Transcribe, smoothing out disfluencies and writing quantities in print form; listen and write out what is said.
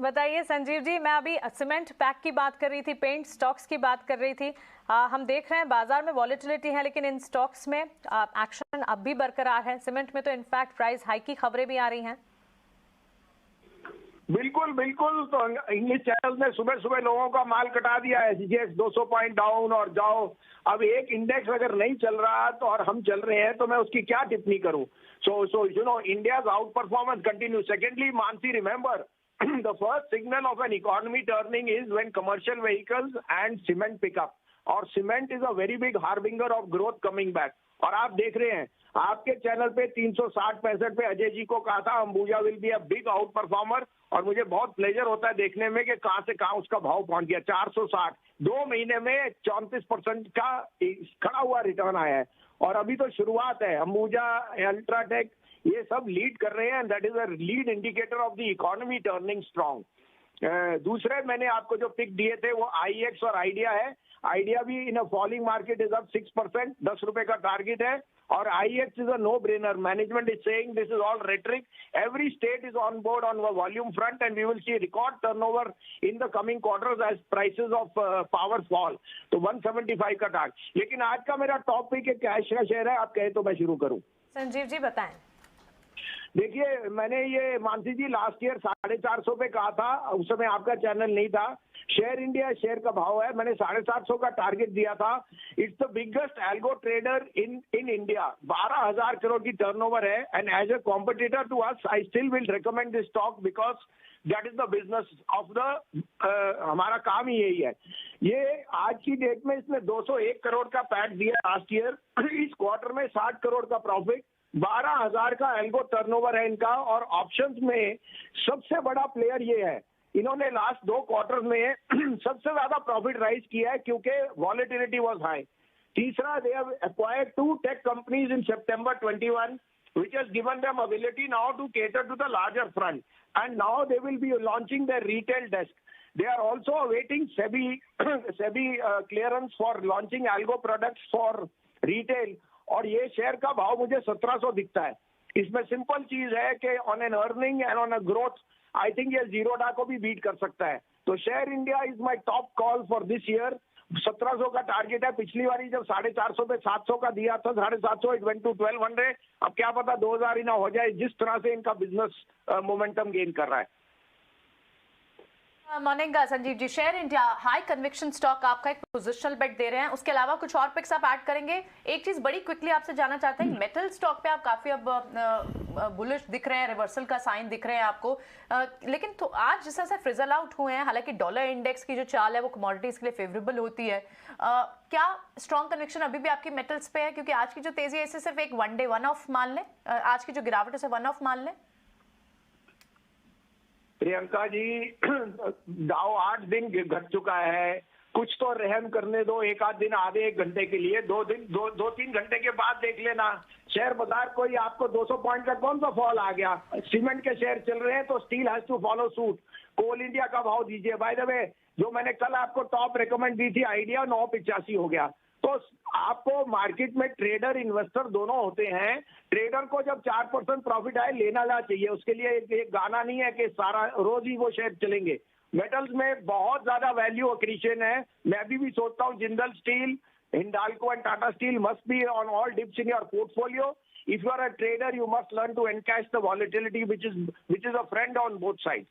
बताइए संजीव जी, मैं अभी सीमेंट पैक की बात कर रही थी, पेंट स्टॉक्स की बात कर रही थी। हम देख रहे हैं बाजार में वॉलेटिलिटी है, लेकिन इन स्टॉक्स में एक्शन अब भी बरकरार है। सीमेंट में तो इनफैक्ट प्राइस हाइक की खबरें भी आ रही हैं। बिल्कुल बिल्कुल। तो इंग्लिश चैनल ने सुबह सुबह लोगों का माल कटा दिया है। सीजीएक्स 200 पॉइंट डाउन और जाओ। अब एक इंडेक्स अगर नहीं चल रहा तो और हम चल रहे हैं तो मैं उसकी क्या टिप्पणी करूं। So you know India's out performance continue. Secondly, Mansi, remember the first signal of an economy turning is when commercial vehicles and cement pick up. और cement is a very big harbinger of growth coming back. और आप देख रहे हैं आपके channel पे 360-65 पे अजय जी को कहा था Ambuja will be a big out performer, और मुझे बहुत प्लेजर होता है देखने में कि कहां से कहां उसका भाव पहुंच गया। 460 2 महीने में 34% का खड़ा हुआ रिटर्न आया है। और अभी तो शुरुआत है। अंबुजा, अल्ट्राटेक ये सब लीड कर रहे हैं। That is a lead indicator of the economy turning strong. दूसरे मैंने आपको जो पिक दिए थे वो आईएक्स और आइडिया है। आइडिया भी in a falling market is up 6%, 10 रुपए का टारगेट है। और IEX is a no brainer. Management is saying this is all rhetoric. Every state is on board on volume front and we will see record turnover in the coming quarters as prices of power fall. तो 175 का target. लेकिन आज का मेरा top pick है cash का share है। आप कहे तो मैं शुरू करूं। संजीव जी बताएं। देखिए, मैंने ये मानसी जी लास्ट ईयर 450 पे कहा था। उस समय आपका चैनल नहीं था। शेयर इंडिया शेयर का भाव है, मैंने 750 का टारगेट दिया था। It's the biggest algo trader in India. 12,000 crore की टर्नओवर है। And as a competitor to us I still will recommend this stock because that is the business of the हमारा काम ही यही है। ये आज की डेट में इसने 201 करोड़ का पैट दिया लास्ट ईयर। इस क्वार्टर में 60 करोड़ का प्रॉफिट। 12,000 का एल्गो टर्नओवर है इनका। और ऑप्शंस में सबसे बड़ा प्लेयर ये है। इन्होंने लास्ट 2 क्वार्टर्स में सबसे ज्यादा प्रॉफिट राइज किया है क्योंकि वॉलेटिलिटी वाज हाई। तीसरा, they have acquired 2 tech companies in September 21 which has given them ability now to cater to the larger front, and now they will be launching their retail desk. They are also awaiting SEBI clearance for launching algo products for retail. और ये share का भाव मुझे 1700 दिखता है। इसमें simple चीज है कि on an earning and on a growth I think ये जीरोडा को भी बीट कर सकता है। तो share India is my top call for this year. 1700 का टारगेट है। पिछली बारी जब 450 पे 700 का दिया था, 750 इट वेंट टू 1200। अब क्या पता 2000 ही ना हो जाए, जिस तरह से इनका बिजनेस मोमेंटम गेन कर रहा है। Morning Sanjeev ji, Share India high conviction stock आपका एक पोजिशनल बेट दे रहे हैं, उसके अलावा कुछ और पिक्स आप ऐड करेंगे? एक चीज बड़ी क्विकली आपसे जानना चाहते हैं, मेटल स्टॉक पे आप काफी अब बुलिश दिख रहे हैं, रिवर्सल का साइन दिख रहे हैं आपको, लेकिन तो आज जिस तरह से फ्रिजल आउट हुए हैं, हालांकि डॉलर इंडेक्स की जो चाल है वो कमोडिटीज के लिए फेवरेबल होती है, क्या स्ट्रॉन्ग कन्विक्शन अभी भी आपकी मेटल्स पे है? क्योंकि आज की जो तेजी है इसे सिर्फ एक वन डे वन ऑफ मान लें, आज की जो गिरावट है उसे वन ऑफ मान लें? प्रियंका जी, दाव 8 दिन घट चुका है। कुछ तो रहम करने दो। एक आध दिन, आधे 1 घंटे के लिए, 2-3 घंटे के बाद देख लेना। शेयर बाजार कोई आपको 200 पॉइंट का कौन सा फॉल आ गया। सीमेंट के शेयर चल रहे हैं तो steel has to follow suit. Coal India का भाव दीजिए। बाय द वे, जो मैंने कल आपको टॉप रिकमेंड दी थी आइडिया, 985 हो गया। तो आपको मार्केट में ट्रेडर इन्वेस्टर दोनों होते हैं। ट्रेडर को जब 4% प्रॉफिट आए लेना ना चाहिए। उसके लिए एक गाना नहीं है कि सारा रोज ही वो शेयर चलेंगे। मेटल्स में बहुत ज्यादा वैल्यू एक्रीशन है। मैं भी सोचता हूँ Jindal steel, Hindalco and Tata steel must be on all dips in your portfolio. If you are a trader, you must learn to encash the volatility, which is a friend on both sides.